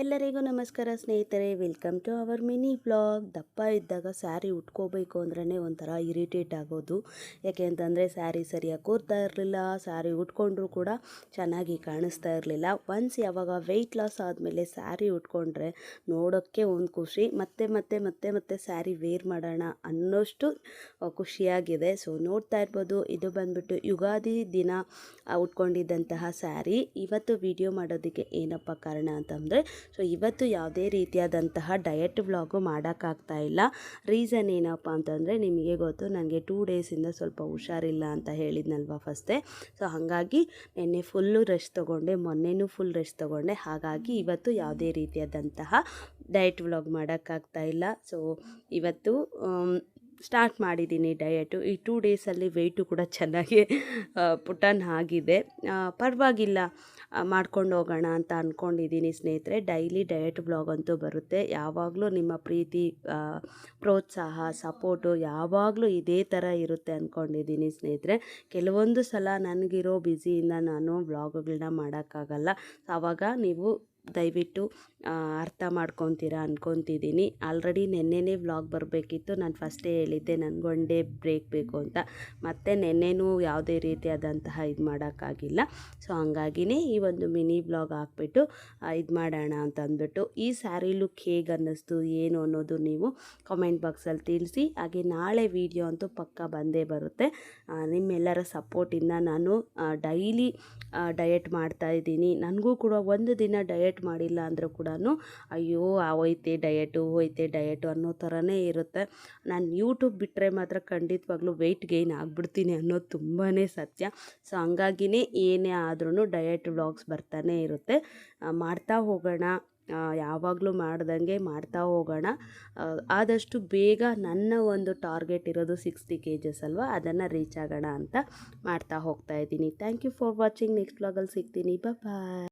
ಎಲ್ಲರಿಗೂ ನಮಸ್ಕಾರ ಸ್ನೇಹಿತರೆ, welcome to our mini vlog. ದಪ್ಪ ಇದ್ದಾಗ ಸ್ಯಾರಿ ಉಟ್ಕೋಬೇಕು ಅಂದ್ರೇ ಒಂಥರ ಇರಿಟೇಟ್ ಆಗೋದು. ಯಾಕೆ ಅಂತಂದರೆ ಸ್ಯಾರಿ ಸರಿಯಾಗಿ ಕೂರ್ತಾ ಇರಲಿಲ್ಲ, ಸ್ಯಾರಿ ಉಟ್ಕೊಂಡ್ರೂ ಕೂಡ ಚೆನ್ನಾಗಿ ಕಾಣಿಸ್ತಾ ಇರಲಿಲ್ಲ. ಒನ್ಸ್ ಯಾವಾಗ ವೆಯ್ಟ್ ಲಾಸ್ ಆದಮೇಲೆ ಸ್ಯಾರಿ ಉಟ್ಕೊಂಡ್ರೆ ನೋಡೋಕ್ಕೆ ಒಂದು ಖುಷಿ, ಮತ್ತೆ ಮತ್ತೆ ಮತ್ತೆ ಮತ್ತೆ ಸ್ಯಾರಿ ವೇರ್ ಮಾಡೋಣ ಅನ್ನೋಷ್ಟು ಖುಷಿಯಾಗಿದೆ. ಸೊ ನೋಡ್ತಾ ಇರ್ಬೋದು, ಇದು ಬಂದುಬಿಟ್ಟು ಯುಗಾದಿ ದಿನ ಉಟ್ಕೊಂಡಿದ್ದಂತಹ ಸ್ಯಾರಿ. ಇವತ್ತು ವಿಡಿಯೋ ಮಾಡೋದಕ್ಕೆ ಏನಪ್ಪ ಕಾರಣ ಅಂತಂದರೆ, ಸೊ ಇವತ್ತು ಯಾವುದೇ ರೀತಿಯಾದಂತಹ ಡಯಟ್ ವ್ಲಾಗು ಮಾಡೋಕ್ಕಾಗ್ತಾ ಇಲ್ಲ. ರೀಸನ್ ಏನಪ್ಪ ಅಂತಂದರೆ, ನಿಮಗೆ ಗೊತ್ತು, ನನಗೆ 2 ಡೇಸಿಂದ ಸ್ವಲ್ಪ ಹುಷಾರಿಲ್ಲ ಅಂತ ಹೇಳಿದ್ನಲ್ವ ಫಸ್ಟೇ. ಸೊ ಹಾಗಾಗಿ ನಿನ್ನೆ ಫುಲ್ಲು ರೆಸ್ಟ್ ತೊಗೊಂಡೆ, ಮೊನ್ನೆನೂ ಫುಲ್ ರೆಸ್ಟ್ ತೊಗೊಂಡೆ. ಹಾಗಾಗಿ ಇವತ್ತು ಯಾವುದೇ ರೀತಿಯಾದಂತಹ ಡಯಟ್ ವ್ಲಾಗ್ ಮಾಡೋಕ್ಕಾಗ್ತಾ ಇಲ್ಲ. ಸೊ ಇವತ್ತು ಸ್ಟಾರ್ಟ್ ಮಾಡಿದ್ದೀನಿ ಡಯಟು. ಈ 2 ಡೇಸಲ್ಲಿ ವೆಯ್ಟು ಕೂಡ ಚೆನ್ನಾಗಿ ಪುಟನ್ ಆಗಿದೆ. ಪರವಾಗಿಲ್ಲ, ಮಾಡ್ಕೊಂಡು ಹೋಗೋಣ ಅಂತ ಅಂದ್ಕೊಂಡಿದ್ದೀನಿ ಸ್ನೇಹಿತರೆ. ಡೈಲಿ ಡಯಟ್ ಬ್ಲಾಗ್ ಅಂತೂ ಬರುತ್ತೆ. ಯಾವಾಗಲೂ ನಿಮ್ಮ ಪ್ರೀತಿ, ಪ್ರೋತ್ಸಾಹ, ಸಪೋರ್ಟು ಯಾವಾಗಲೂ ಇದೇ ಥರ ಇರುತ್ತೆ ಅಂದ್ಕೊಂಡಿದ್ದೀನಿ ಸ್ನೇಹಿತರೆ. ಕೆಲವೊಂದು ಸಲ ನನಗಿರೋ ಬ್ಯುಸಿಯಿಂದ ನಾನು ವ್ಲಾಗ್ಗಳನ್ನ ಮಾಡೋಕ್ಕಾಗಲ್ಲ. ಆವಾಗ ನೀವು ದಯವಿಟ್ಟು ಅರ್ಥ ಮಾಡ್ಕೊತೀರಾ ಅಂದ್ಕೊತಿದ್ದೀನಿ. ಆಲ್ರೆಡಿ ನೆನ್ನೆನೇ ವ್ಲಾಗ್ ಬರಬೇಕಿತ್ತು. ನಾನು ಫಸ್ಟೇ ಹೇಳಿದ್ದೆ ನನಗೆ 1 ಡೇ ಬ್ರೇಕ್ ಬೇಕು ಅಂತ. ಮತ್ತು ನೆನ್ನೆನೂ ಯಾವುದೇ ರೀತಿಯಾದಂತಹ ಇದು ಮಾಡೋಕ್ಕಾಗಿಲ್ಲ. ಸೊ ಹಂಗಾಗಿಯೇ ಈ ಒಂದು ಮಿನಿ ವ್ಲಾಗ್ ಹಾಕ್ಬಿಟ್ಟು ಇದು ಮಾಡೋಣ ಅಂತ ಅಂದ್ಬಿಟ್ಟು. ಈ ಸ್ಯಾರಿ ಲುಕ್ ಹೇಗೆ ಅನ್ನಿಸ್ತು ಏನು ಅನ್ನೋದು ನೀವು ಕಾಮೆಂಟ್ ಬಾಕ್ಸಲ್ಲಿ ತಿಳಿಸಿ. ಹಾಗೆ ನಾಳೆ ವಿಡಿಯೋ ಅಂತೂ ಪಕ್ಕ ಬಂದೇ ಬರುತ್ತೆ. ನಿಮ್ಮೆಲ್ಲರ ಸಪೋರ್ಟಿಂದ ನಾನು ಡೈಲಿ ಡಯಟ್ ಮಾಡ್ತಾಯಿದ್ದೀನಿ. ನನಗೂ ಕೂಡ ಒಂದು ದಿನ ಡಯಟ್ ಮಾಡಿಲ್ಲ ಅಂದರೂ ಕೂಡ ಅಯ್ಯೋ ಹೋಯ್ತೆ ಡಯಟು ಅನ್ನೋ ಥರನೇ ಇರುತ್ತೆ. ನಾನು ಯೂಟ್ಯೂಬ್ ಬಿಟ್ಟರೆ ಮಾತ್ರ ಖಂಡಿತವಾಗ್ಲೂ ವೆಯ್ಟ್ ಗೈನ್ ಆಗಿಬಿಡ್ತೀನಿ ಅನ್ನೋದು ತುಂಬಾ ಸತ್ಯ. ಸೊ ಹಂಗಾಗಿಯೇ ಏನೇ ಆದ್ರೂ ಡಯಟ್ ವ್ಲಾಗ್ಸ್ ಬರ್ತಾನೆ ಇರುತ್ತೆ. ಮಾಡ್ತಾ ಹೋಗೋಣ, ಯಾವಾಗಲೂ ಮಾಡ್ದಂಗೆ ಮಾಡ್ತಾ ಹೋಗೋಣ. ಆದಷ್ಟು ಬೇಗ ನನ್ನ ಒಂದು ಟಾರ್ಗೆಟ್ ಇರೋದು 60 kgs ಅಲ್ವಾ, ಅದನ್ನು ರೀಚ್ ಆಗೋಣ ಅಂತ ಮಾಡ್ತಾ ಹೋಗ್ತಾ ಇದ್ದೀನಿ. Thank you for watching. Next ವ್ಲಾಗಲ್ಲಿ ಸಿಗ್ತೀನಿ. ಬಾಯ್.